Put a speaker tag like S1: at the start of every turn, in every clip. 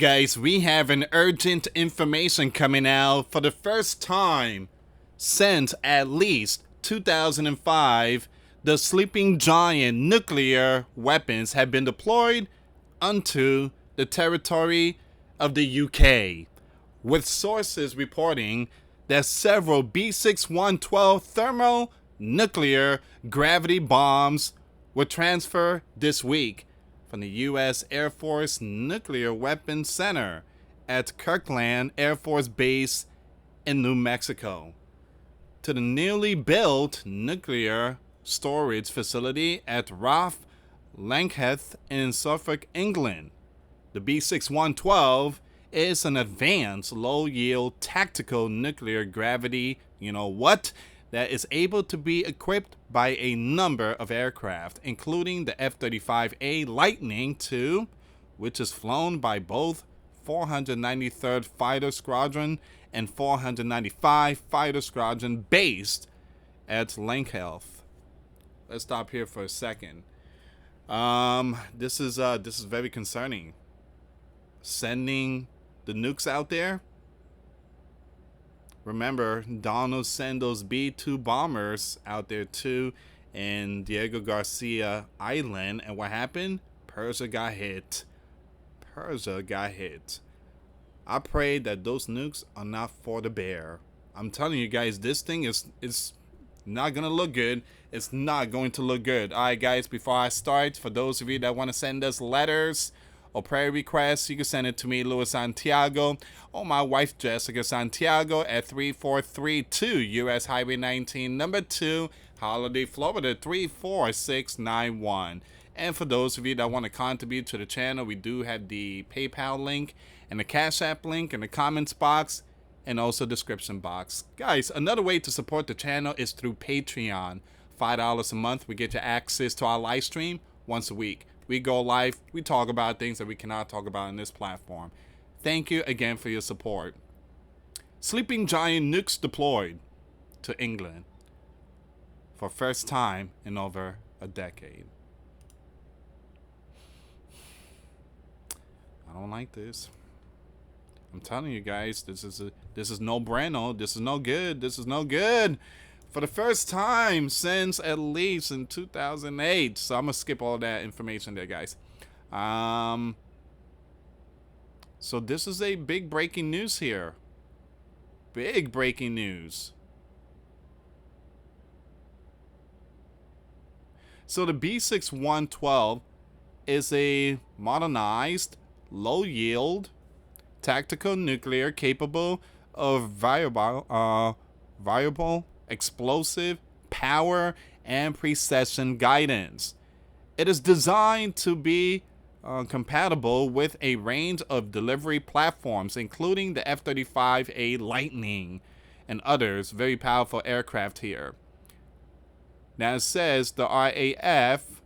S1: guys, we have an urgent information coming out for the first time since at least 2005. The sleeping giant nuclear weapons have been deployed onto the territory of the UK, with sources reporting that several B6112 thermonuclear gravity bombs were transferred this week from the U.S. Air Force Nuclear Weapons Center at Kirkland Air Force Base in New Mexico to the newly built nuclear storage facility at Rough Lankheath in Suffolk, England. The B6112 is an advanced low-yield tactical nuclear gravity, that is able to be equipped by a number of aircraft, including the F-35A Lightning II, which is flown by both 493rd Fighter Squadron and 495 Fighter Squadron based at Lankheath. Let's stop here for a second. This is very concerning. Sending the nukes out there. Remember, Donald sent those B-2 bombers out there too in Diego Garcia Island, and what happened? Persia got hit. I pray that those nukes are not for the bear. I'm telling you guys, this thing is not gonna look good. It's not going to look good. Alright guys, before I start, for those of you that want to send us letters or prayer requests, you can send it to me, US Santiago, or my wife, Jessica Santiago, at 3432 US Highway 19, number 2, Holiday, Florida, 34691. And for those of you that want to contribute to the channel, we do have the PayPal link and the Cash App link in the comments box and also description box. Guys, another way to support the channel is through Patreon. $5 a month, we get you access to our live stream once a week. We go live, we talk about things that we cannot talk about on this platform. Thank you again for your support. Sleeping giant nukes deployed to England for first time in over a decade. I don't like this. I'm telling you guys, this is no bueno. This is no good. This is no good. For the first time since at least in 2008. So I'm going to skip all that information there, guys. So this is a big breaking news here. Big breaking news. So the B6112 is a modernized, low-yield, tactical nuclear capable of variable explosive power and precision guidance. It is designed to be compatible with a range of delivery platforms, including the F-35A Lightning and others very powerful aircraft here. Now it says the RAF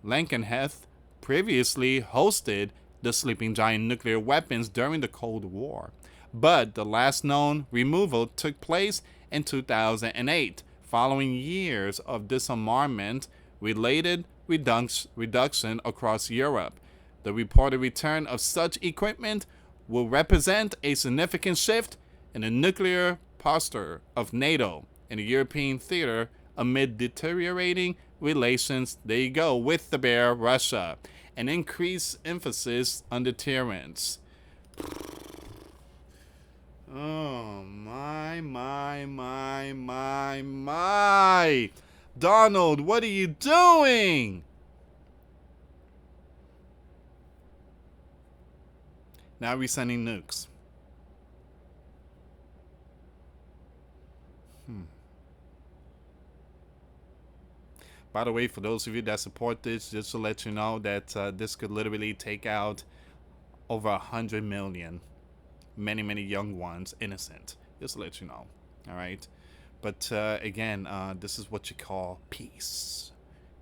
S1: Lankheath previously hosted the sleeping giant nuclear weapons during the Cold War, but the last known removal took place in 2008, following years of disarmament-related reduction across Europe. The reported return of such equipment will represent a significant shift in the nuclear posture of NATO in the European theater amid deteriorating relations, there you go, with the bear Russia, and increased emphasis on deterrence. Oh, my. Donald, what are you doing? Now we're sending nukes. By the way, for those of you that support this, just to let you know that this could literally take out over 100 million. Many young ones, innocent. Just to let you know. All right. But again, this is what you call peace.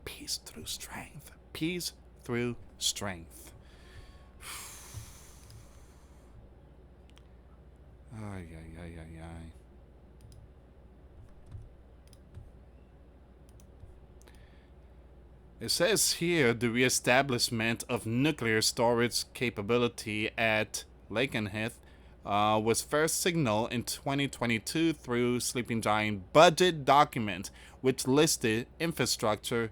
S1: Peace through strength. Peace through strength. Ay. It says here the reestablishment of nuclear storage capability at Lakenheath was first signaled in 2022 through Sleeping Giant budget document, which listed infrastructure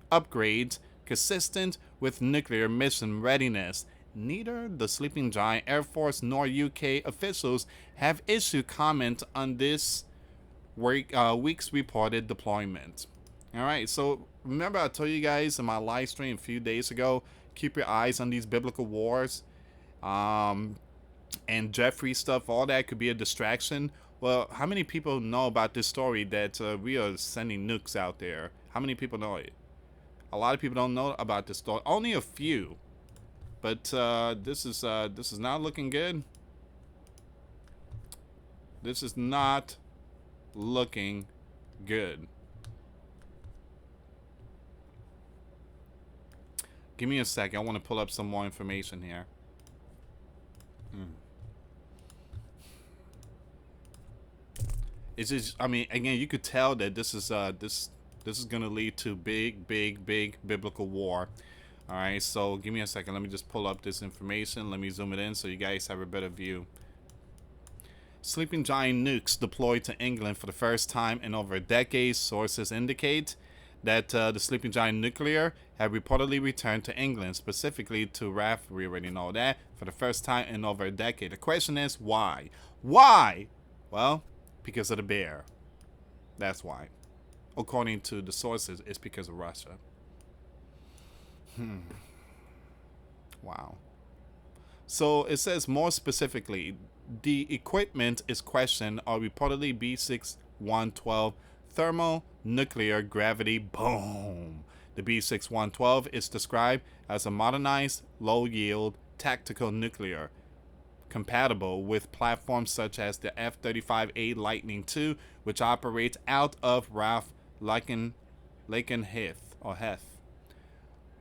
S1: upgrades consistent with nuclear mission readiness. Neither the Sleeping Giant Air Force nor UK officials have issued comment on this week's reported deployment. All right, so remember I told you guys in my live stream a few days ago, keep your eyes on these biblical wars, and Jeffrey stuff. All that could be a distraction. Well, how many people know about this story that we are sending nukes out there? How many people know it? A lot of people don't know about this story. Only a few, but this is not looking good. This is not looking good. Give me a second. I want to pull up some more information here. It's just, I mean, again, you could tell that this is going to lead to big biblical war. All right, so give me a second. Let me just pull up this information. Let me zoom it in so you guys have a better view. Sleeping Giant nukes deployed to England for the first time in over a decade. Sources indicate that the Sleeping Giant nuclear have reportedly returned to England, specifically to RAF. We already know that, for the first time in over a decade. The question is, why? Why? Well, because of the bear. That's why. According to the sources, it's because of Russia. Wow. So it says more specifically, the equipment is questioned are reportedly B6112 thermonuclear gravity boom. The B6112 is described as a modernized, low-yield tactical nuclear compatible with platforms such as the F-35A Lightning II, which operates out of RAF Lakenheath or Heth.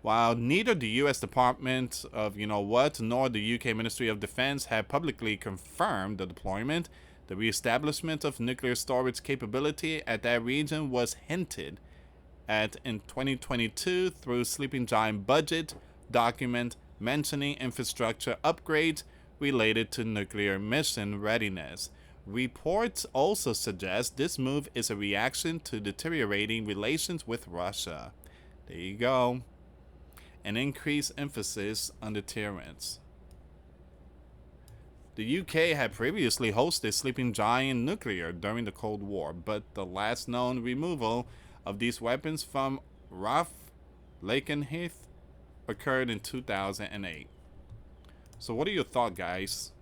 S1: While neither the U.S. Department of nor the U.K. Ministry of Defense have publicly confirmed the deployment, the reestablishment of nuclear storage capability at that region was hinted at in 2022 through Sleeping Giant budget document mentioning infrastructure upgrades related to nuclear mission readiness. Reports also suggest this move is a reaction to deteriorating relations with Russia. There you go. An increased emphasis on deterrence. The UK had previously hosted Sleeping Giant nuclear during the Cold War, but the last known removal of these weapons from RAF Lakenheath occurred in 2008. So what are your thoughts, guys?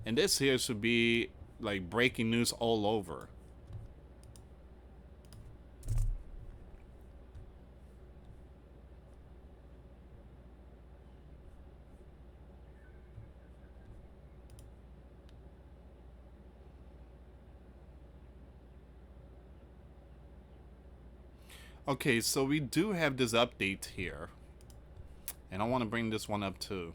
S1: And this here should be like breaking news all over. Okay, so we do have this update here. And I want to bring this one up too.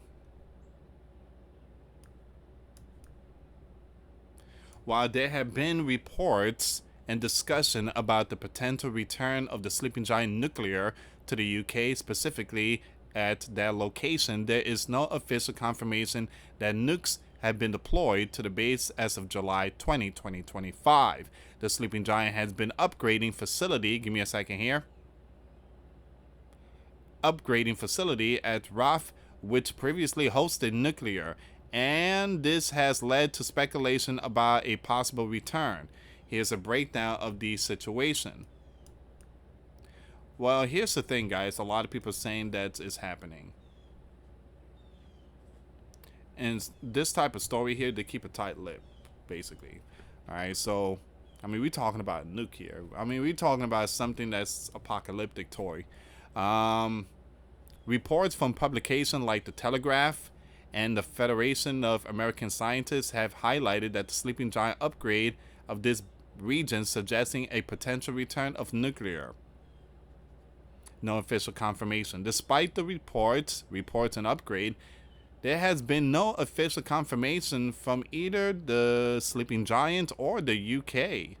S1: While there have been reports and discussion about the potential return of the Sleeping Giant nuclear to the UK, specifically at that location, there is no official confirmation that nukes have been deployed to the base as of July 20, 2025. The Sleeping Giant has been upgrading facility. Give me a second here. Upgrading facility at RAF, which previously hosted nuclear, and this has led to speculation about a possible return. Here's a breakdown of the situation. Well, here's the thing, guys. A lot of people are saying that is happening. And this type of story here, they keep a tight lip, basically. All right, so, I mean, we're talking about a nuke here. I mean, we're talking about something that's apocalyptic toy. Reports from publications like The Telegraph and the Federation of American Scientists have highlighted that the Sleeping Giant upgrade of this region suggesting a potential return of nuclear. No official confirmation. Despite the reports and upgrade, there has been no official confirmation from either the Sleeping Giant or the UK.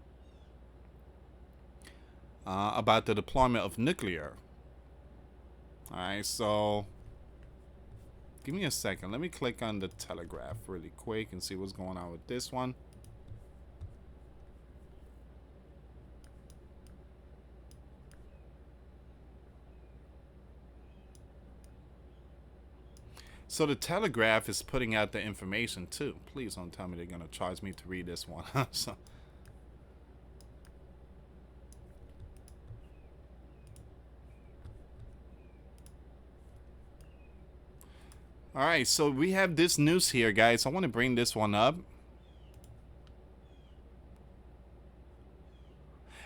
S1: about the deployment of nuclear. All right, so give me a second. Let me click on the Telegraph really quick and see what's going on with this one. So the Telegraph is putting out the information too. Please don't tell me they're gonna charge me to read this one. So, all right, so we have this news here, guys. I want to bring this one up.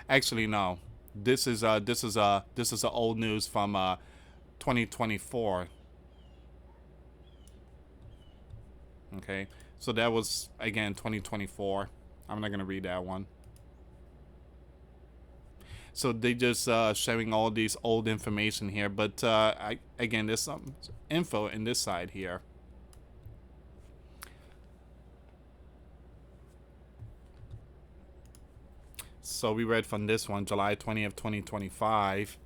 S1: Actually, no. This is old news from 2024. Okay, so that was again 2024. I'm not gonna read that one. So they just showing all these old information here, but again, there's some info in this side here. So we read from this one, July 20th, 2025.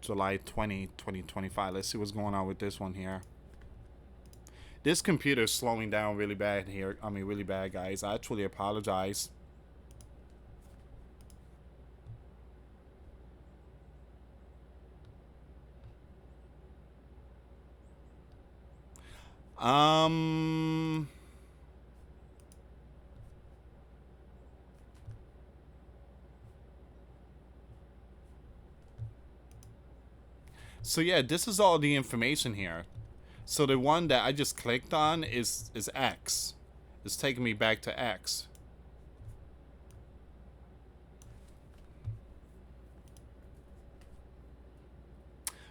S1: July 20, 2025. Let's see what's going on with this one here. This computer is slowing down really bad here. I mean, really bad, guys. I truly apologize. So yeah, this is all the information here. So the one that I just clicked on is X. It's taking me back to X.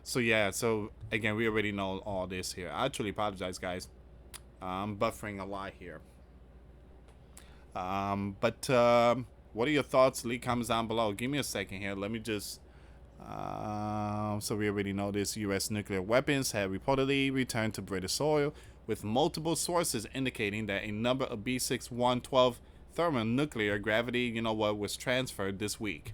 S1: So yeah, so again, we already know all this here. I truly apologize, guys. I'm buffering a lot here. What are your thoughts? Leave comments down below. Give me a second here. Let me just... so we already know this. US nuclear weapons have reportedly returned to British soil, with multiple sources indicating that a number of B6112 thermonuclear gravity, you know what, was transferred this week.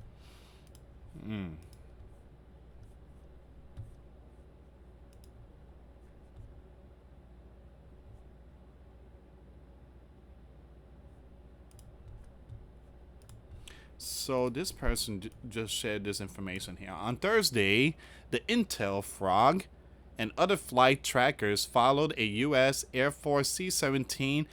S1: So this person just shared this information here. On Thursday, the Intel Frog and other flight trackers followed a U.S. Air Force C-17A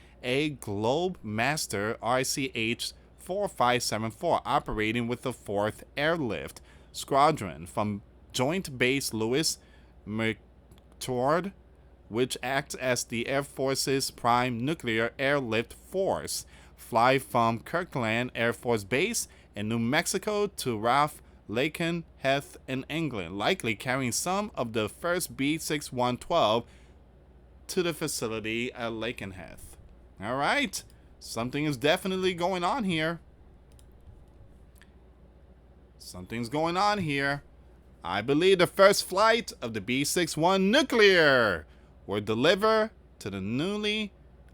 S1: Globemaster RCH-4574 operating with the 4th Airlift Squadron from Joint Base Lewis McChord, which acts as the Air Force's prime nuclear airlift force, fly from Kirkland Air Force Base in New Mexico to Ralph Lakenheath in England, likely carrying some of the first B6112 to the facility at Lakenheath. All right, something is definitely going on here. Something's going on here. I believe the first flight of the B61 nuclear were delivered to the newly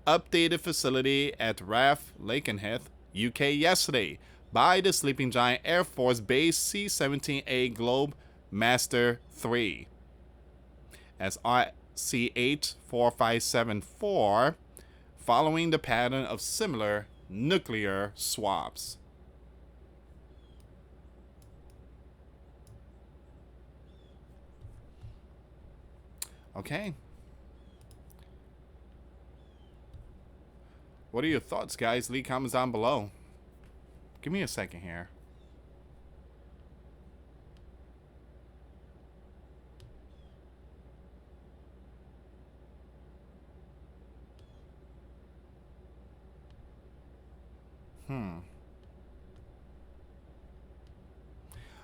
S1: updated facility at Ralph Lakenheath, UK yesterday by the Sleeping Giant Air Force Base C-17A Globemaster III as RCH-4574, following the pattern of similar nuclear swaps. Okay. What are your thoughts, guys? Leave comments down below. Give me a second here.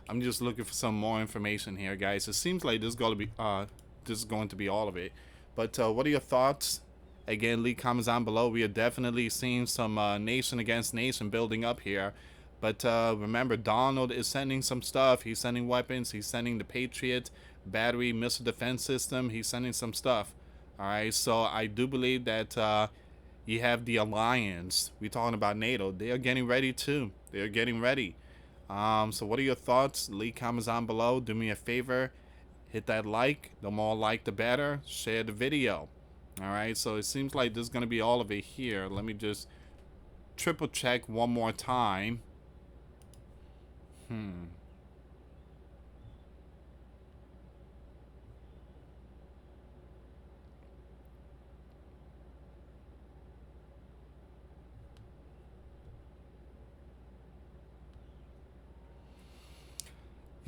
S1: I'm just looking for some more information here, guys. It seems like this is going to be all of it. But what are your thoughts? Again, leave comments down below. We are definitely seeing some nation against nation building up here. But remember, Donald is sending some stuff. He's sending weapons. He's sending the Patriot battery missile defense system. He's sending some stuff. All right, so I do believe that you have the alliance. We're talking about NATO. They are getting ready too. They're getting ready. So what are your thoughts? Leave comments down below. Do me a favor, hit that like. The more like, the better. Share the video. All right. So it seems like this is gonna be all of it here. Let me just triple check one more time.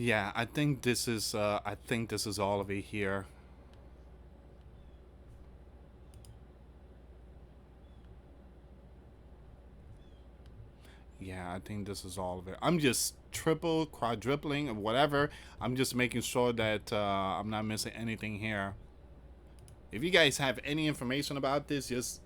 S1: Yeah, I think this is all of it here. Yeah, I think this is all of it. I'm just triple, quadrupling, or whatever. I'm just making sure that I'm not missing anything here. If you guys have any information about this, just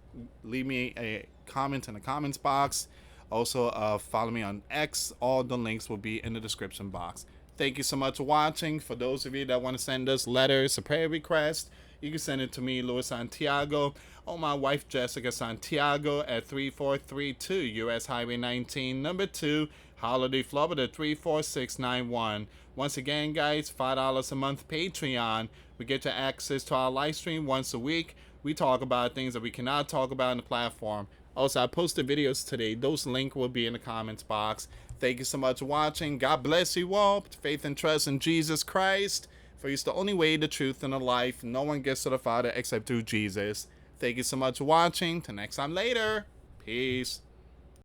S1: leave me a comment in the comments box. Also, follow me on X. All the links will be in the description box. Thank you so much for watching. For those of you that want to send us letters, a prayer request, you can send it to me, US Santiago, or my wife, Jessica Santiago, at 3432 US Highway 19, number 2, Holiday, Florida 34691. Once again, guys, $5 a month Patreon. We get you access to our live stream once a week. We talk about things that we cannot talk about on the platform. Also, I posted videos today. Those links will be in the comments box. Thank you so much for watching. God bless you all. Faith and trust in Jesus Christ. For He's the only way, the truth, and the life. No one gets to the Father except through Jesus. Thank you so much for watching. Till next time later. Peace.